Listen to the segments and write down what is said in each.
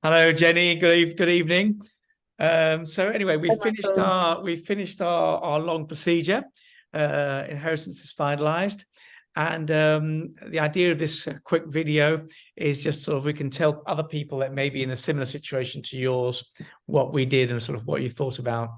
Hello, Jenny. Good evening. So anyway, we Hi, finished Michael. our long procedure. Inheritance is finalised, and the idea of this quick video is just sort of we can tell other people that may be in a similar situation to yours what we did and sort of what you thought about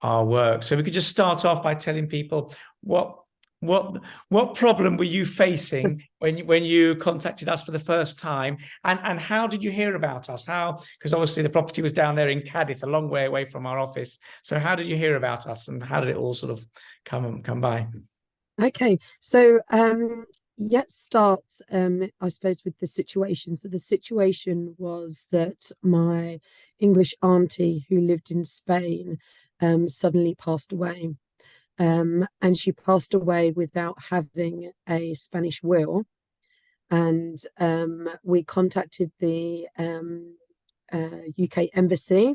our work. So we could just start off by telling people what what what problem were you facing when you contacted us for the first time, and how did you hear about us? How, because obviously the property was down there in Cadiz, a long way away from our office. So how did you hear about us, and how did it all sort of come by? Okay, so let's start, I suppose, with the situation. So the situation was that my English auntie, who lived in Spain, suddenly passed away. And she passed away without having a Spanish will. And we contacted the UK embassy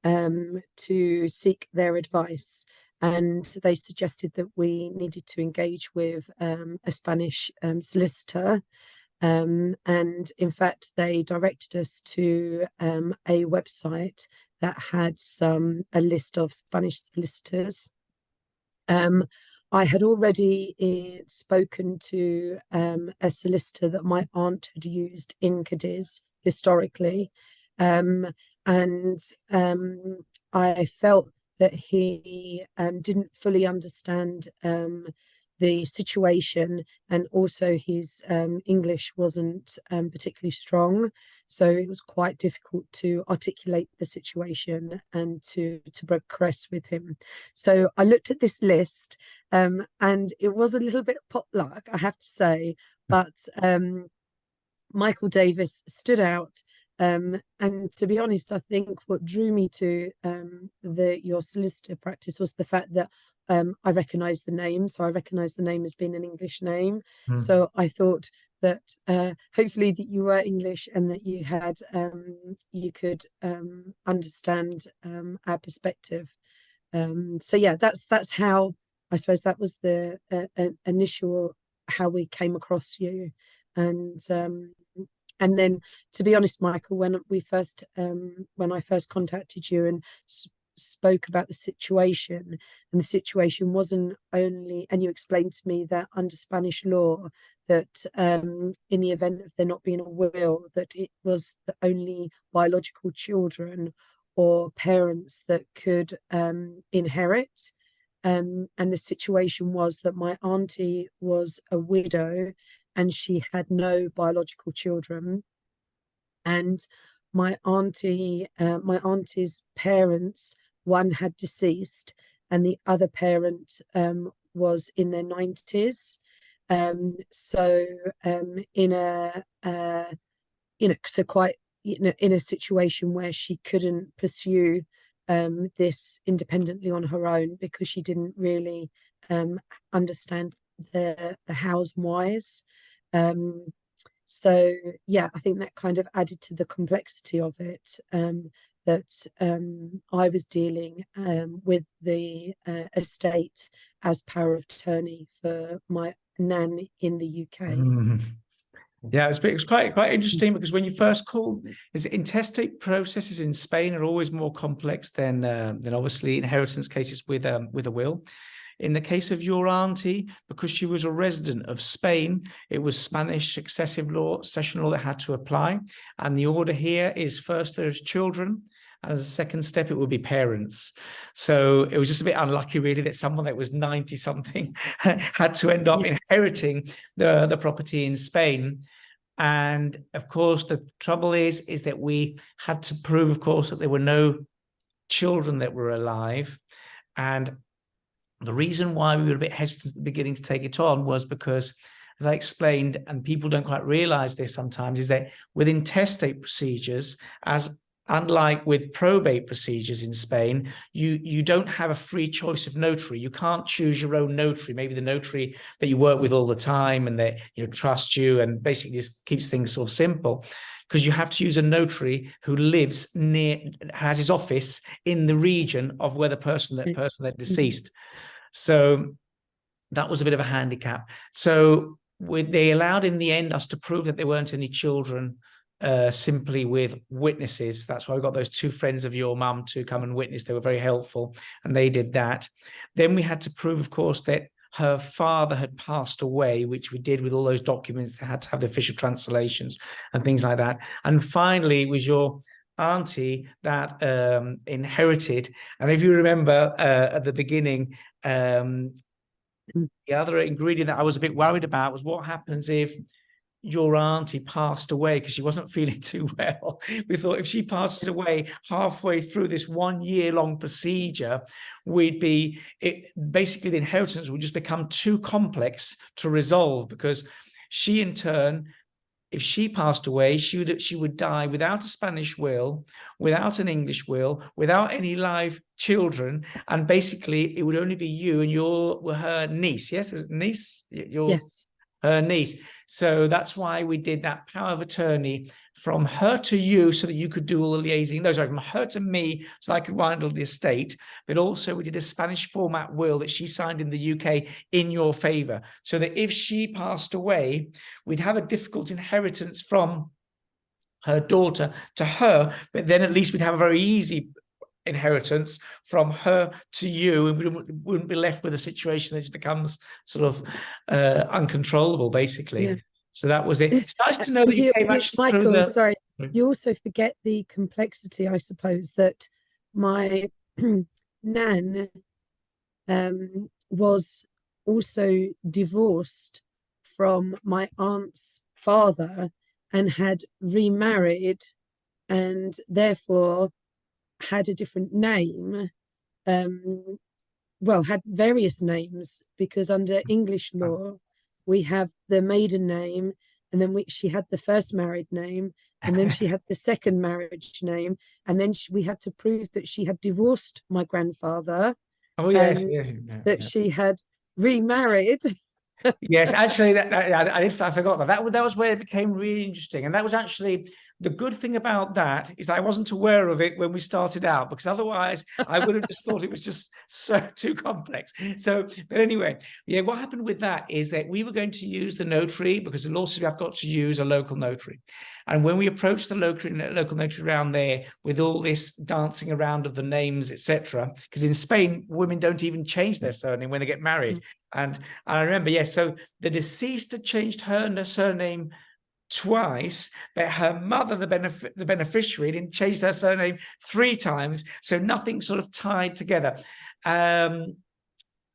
to seek their advice. And they suggested that we needed to engage with a Spanish solicitor. And in fact, they directed us to a website that had a list of Spanish solicitors. I had already spoken to a solicitor that my aunt had used in Cadiz historically. And I felt that he didn't fully understand the situation, and also his English wasn't particularly strong. So it was quite difficult to articulate the situation and to progress with him. So I looked at this list, and it was a little bit potluck, I have to say, but Michael Davis stood out. And to be honest, I think what drew me to your solicitor practice was the fact that I recognised the name. So I recognised the name as being an English name. So I thought that hopefully that you were English and that you had you could understand our perspective. So yeah, that's how, I suppose, that was the initial how we came across you. And then, to be honest, Michael, when I first contacted you and spoke about the situation, and the situation wasn't only, and you explained to me that under Spanish law, that in the event of there not being a will, that it was the only biological children or parents that could inherit. And the situation was that my auntie was a widow and she had no biological children. And my auntie's parents, one had deceased, and the other parent was in their 90s. So so quite in a situation where she couldn't pursue this independently on her own, because she didn't really understand the hows and whys. So yeah, I think that kind of added to the complexity of it, that I was dealing with the estate as power of attorney for my nan in the UK. Yeah, it's quite interesting, because when you first called, is intestate processes in Spain are always more complex than obviously inheritance cases with a will. In the case of your auntie, because she was a resident of Spain, it was Spanish succession law that had to apply. And the order here is first there's children, and as a second step, it would be parents. So it was just a bit unlucky, really, that someone that was 90 something had to end up inheriting the property in Spain. And of course, the trouble is that we had to prove, of course, that there were no children that were alive. And the reason why we were a bit hesitant at the beginning to take it on was because, as I explained, and people don't quite realize this sometimes, is that with intestate procedures, as unlike with probate procedures in Spain, you don't have a free choice of notary. You can't choose your own notary, maybe the notary that you work with all the time and that trusts you and basically just keeps things sort of simple, because you have to use a notary who lives near, has his office in the region of where the person that deceased. So that was a bit of a handicap. So they allowed in the end us to prove that there weren't any children simply with witnesses. That's why we got those two friends of your mum to come and witness. They were very helpful, and they did that. Then we had to prove, of course, that her father had passed away, which we did with all those documents. They had to have the official translations and things like that. And finally, it was your auntie that inherited. And if you remember at the beginning, the other ingredient that I was a bit worried about was what happens if your auntie passed away, because she wasn't feeling too well. We thought if she passes away halfway through this 1 year long procedure, basically the inheritance would just become too complex to resolve, because she in turn, if she passed away, she would die without a Spanish will, without an English will, without any live children, and basically it would only be you and her niece. Yes, was it niece? Yes. Her niece. So that's why we did that power of attorney from her to you, so that you could do all the liaising. No, sorry, from her to me, so I could handle the estate. But also we did a Spanish format will that she signed in the UK in your favor, so that if she passed away, we'd have a difficult inheritance from her daughter to her, but then at least we'd have a very easy inheritance from her to you, and we wouldn't be left with a situation that just becomes sort of uncontrollable, basically. Yeah. So that was it. It's nice to know that you came actually Michael, through the... sorry, you also forget the complexity, I suppose, that my nan was also divorced from my aunt's father and had remarried, and therefore had a different name, well, had various names, because under English law we have the maiden name, and then she had the first married name, and then she had the second marriage name, and then we had to prove that she had divorced my grandfather. Oh yeah, and that she had remarried. Yes, actually, I forgot that. That was where it became really interesting, and that was actually the good thing about that, is I wasn't aware of it when we started out, because otherwise I would have just thought it was just so too complex. So, but anyway, yeah, what happened with that is that we were going to use the notary, because the law says I've got to use a local notary. And when we approached the local notary around there with all this dancing around of the names, etc., because in Spain women don't even change their surname when they get married. And I remember, yes, so the deceased had changed her surname twice, but her mother, the beneficiary, didn't change her surname 3 times, so nothing sort of tied together. And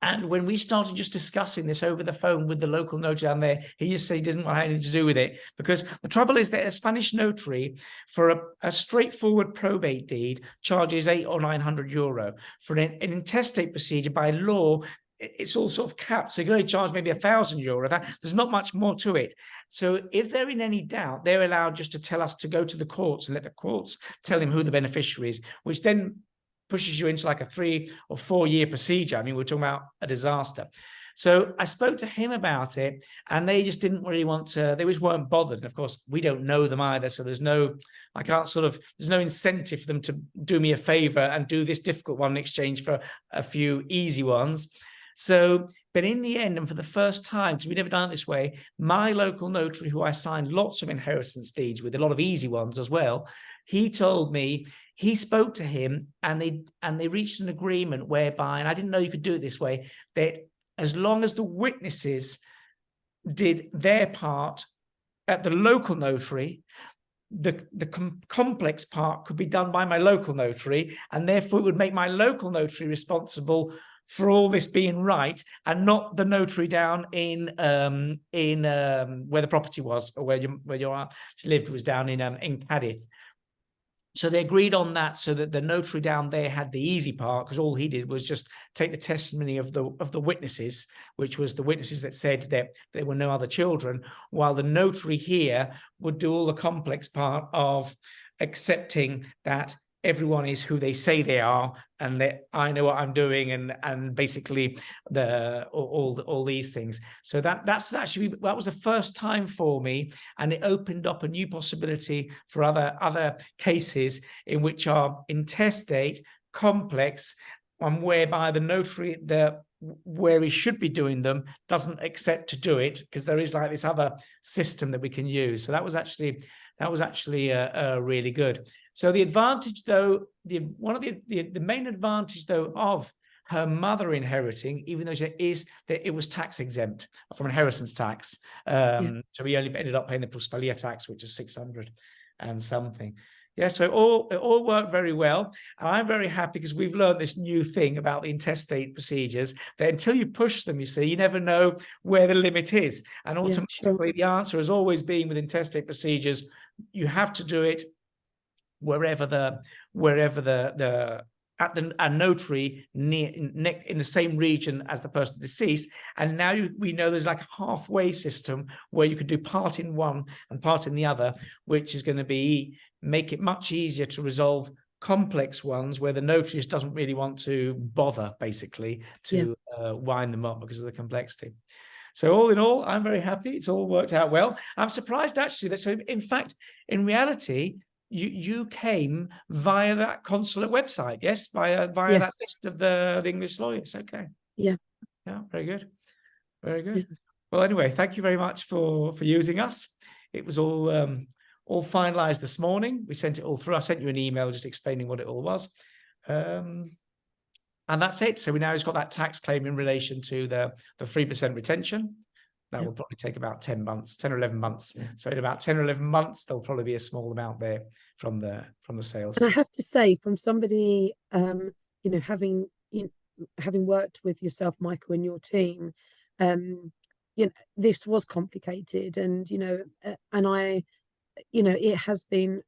when we started just discussing this over the phone with the local notary down there, he just said he didn't want anything to do with it, because the trouble is that a Spanish notary for a straightforward probate deed charges €800 or €900. For an intestate procedure, by law, it's all sort of capped, so you can only charge maybe €1,000. There's not much more to it. So if they're in any doubt, they're allowed just to tell us to go to the courts and let the courts tell him who the beneficiary is, which then pushes you into like a 3 or 4 year procedure. I mean, we're talking about a disaster. So I spoke to him about it, and they just didn't really want to, they just weren't bothered. And of course, we don't know them either. So there's no incentive for them to do me a favor and do this difficult one in exchange for a few easy ones. So, but in the end, and for the first time, because we've never done it this way, my local notary, who I signed lots of inheritance deeds with, a lot of easy ones as well, he told me, he spoke to him, and they reached an agreement whereby, and I didn't know you could do it this way, that as long as the witnesses did their part at the local notary, the complex part could be done by my local notary, and therefore it would make my local notary responsible for all this being right, and not the notary down in where the property was, or where your aunt lived, was down in Cadiz. So they agreed on that, so that the notary down there had the easy part, because all he did was just take the testimony of the witnesses, which was the witnesses that said that there were no other children, while the notary here would do all the complex part of accepting that everyone is who they say they are, and that I know what I'm doing, and basically all these things. So that was the first time for me, and it opened up a new possibility for other cases in which are intestate, complex, and whereby the notary, the where he should be doing them doesn't accept to do it, because there is like this other system that we can use. So that was actually really good. So the advantage, though, the main advantage, though, of her mother inheriting, even though is that it was tax exempt from inheritance tax. So we only ended up paying the Plusvalia tax, which is 600 and something. Yeah, so it all worked very well. And I'm very happy because we've learned this new thing about the intestate procedures, that until you push them, you see, you never know where the limit is. And automatically the answer has always been with intestate procedures, you have to do it wherever a notary in the same region as the person deceased. And now we know there's like a halfway system where you could do part in one and part in the other, which is going to make it much easier to resolve complex ones where the notary just doesn't really want to bother, basically, to wind them up because of the complexity. So all in all, I'm very happy. It's all worked out well. I'm surprised, actually, that, so in fact, in reality, you came via that consulate website, yes? Via that list of the English lawyers. Okay. Yeah, very good. Very good. Yeah. Well, anyway, thank you very much for using us. It was all finalized this morning. We sent it all through. I sent you an email just explaining what it all was. And that's it. So we now just got that tax claim in relation to the 3% retention. That will probably take about 10 months, 10 or 11 months. So in about 10 or 11 months, there'll probably be a small amount there from the sales. And I have to say, from somebody, having worked with yourself, Michael, and your team, this was complicated, and it has been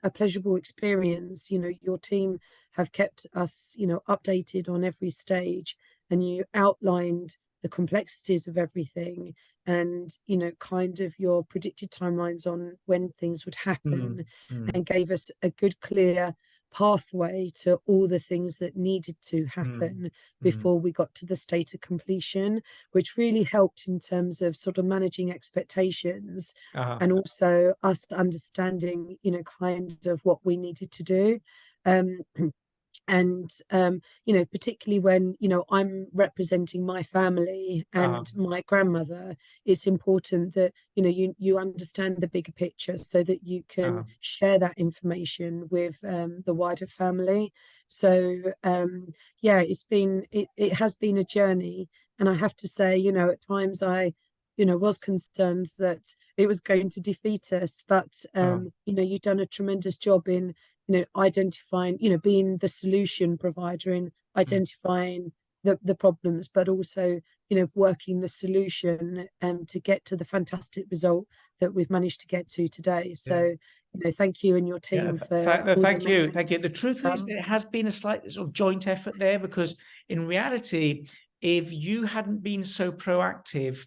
a pleasurable experience. Your team have kept us, updated on every stage, and you outlined the complexities of everything, and kind of your predicted timelines on when things would happen, and gave us a good, clear pathway to all the things that needed to happen before we got to the state of completion, which really helped in terms of sort of managing expectations, and also us understanding kind of what we needed to do. And particularly when I'm representing my family and my grandmother, it's important that you understand the bigger picture so that you can share that information with the wider family. So it has been a journey, and I have to say, at times I was concerned that it was going to defeat us, but you've done a tremendous job in identifying, being the solution provider, in identifying the problems, but also, working the solution to get to the fantastic result that we've managed to get to today. So, thank you and your team for. Thank you. The truth is, there has been a slight sort of joint effort there, because in reality, if you hadn't been so proactive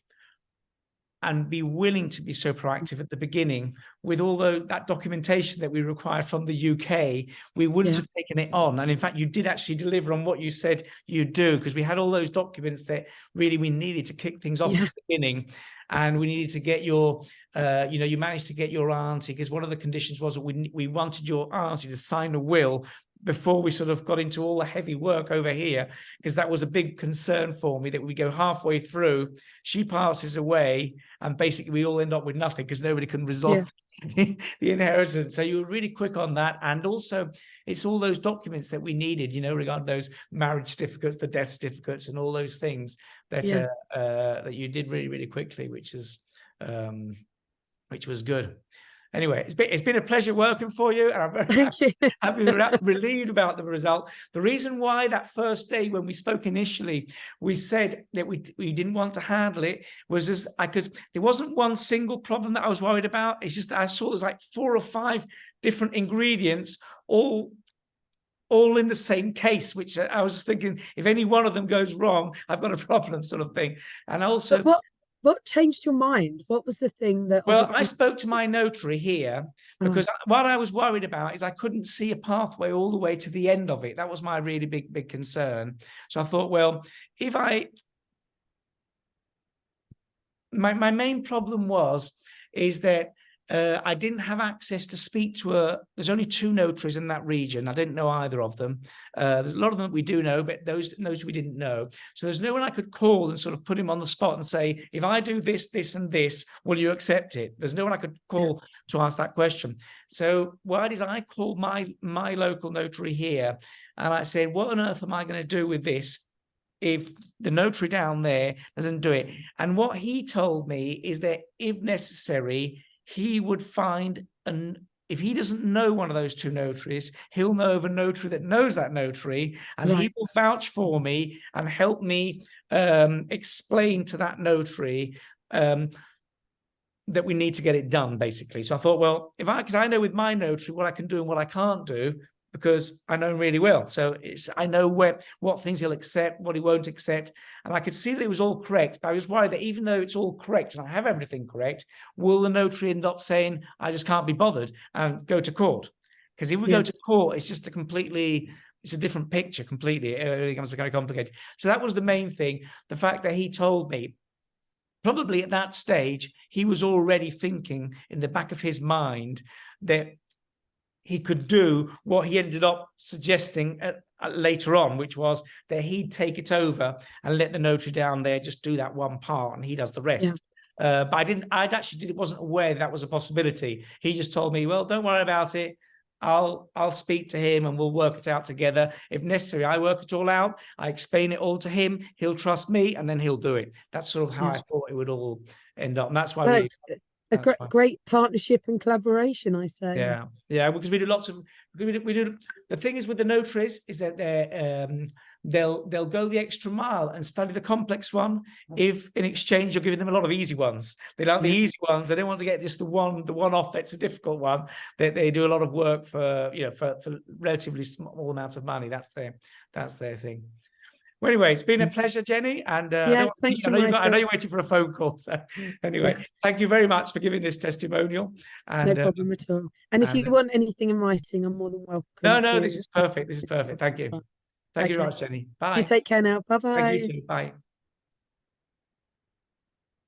and be willing to be so proactive at the beginning with all that documentation that we required from the UK, we wouldn't have taken it on. And in fact, you did actually deliver on what you said you'd do, because we had all those documents that really we needed to kick things off at the beginning. And we needed to get your, you managed to get your auntie, because one of the conditions was that we wanted your auntie to sign a will before we sort of got into all the heavy work over here, because that was a big concern for me, that we go halfway through, she passes away, and basically we all end up with nothing because nobody can resolve the inheritance. So you were really quick on that. And also it's all those documents that we needed, regarding those marriage certificates, the death certificates, and all those things that that you did really, really quickly, which was good. Anyway, it's been a pleasure working for you, and I'm very happy, relieved about the result. The reason why that first day when we spoke initially, we said that we didn't want to handle it was there wasn't one single problem that I was worried about. It's just that I saw there's like 4 or 5 different ingredients, all in the same case, which I was just thinking, if any one of them goes wrong, I've got a problem, sort of thing. And also, what changed your mind? What was the thing that? Well, I spoke to my notary here, because what I was worried about is I couldn't see a pathway all the way to the end of it. That was my really big concern. So I thought, well, if my main problem is that I didn't have access to speak to there's only 2 notaries in that region. I didn't know either of them. There's a lot of them we do know, but those we didn't know. So there's no one I could call and sort of put him on the spot and say, if I do this, this, and this, will you accept it? There's no one I could call to ask that question. So what I did is I called my local notary here, and I said, what on earth am I going to do with this if the notary down there doesn't do it? And what he told me is that if necessary, he would find if he doesn't know one of those 2 notaries, he'll know of a notary that knows that notary, and he will vouch for me and help me explain to that notary that we need to get it done, basically. So I thought, well, because I know with my notary what I can do and what I can't do, because I know him really well. So I know what things he'll accept, what he won't accept. And I could see that it was all correct, but I was worried that even though it's all correct and I have everything correct, will the notary end up saying, I just can't be bothered, and go to court? Because if we go to court, it's just it's a different picture completely. It becomes very complicated. So that was the main thing. The fact that he told me, probably at that stage, he was already thinking in the back of his mind that he could do what he ended up suggesting later on, which was that he'd take it over and let the notary down there just do that one part, and he does the rest. But I wasn't aware that was a possibility. He just told me, well, don't worry about it. I'll speak to him and we'll work it out together. If necessary, I work it all out. I explain it all to him. He'll trust me, and then he'll do it. That's sort of how I thought it would all end up. And that's why great partnership and collaboration, I say. Yeah, because we do lots of we do. The thing is with the notaries is that they'll go the extra mile and study the complex one if in exchange you're giving them a lot of easy ones. They like the easy ones. They don't want to get just the one off that's a difficult one. They do a lot of work for relatively small amounts of money. That's their thing. Well, anyway, it's been a pleasure, Jenny. And thank you. I know you're waiting for a phone call. So anyway, thank you very much for giving this testimonial. And, no problem at all. And if you want anything in writing, I'm more than welcome. No, this is perfect. This is perfect. Thank you. Thank you very much, Jenny. Bye. You take care now. Bye-bye. Thank you too. Bye.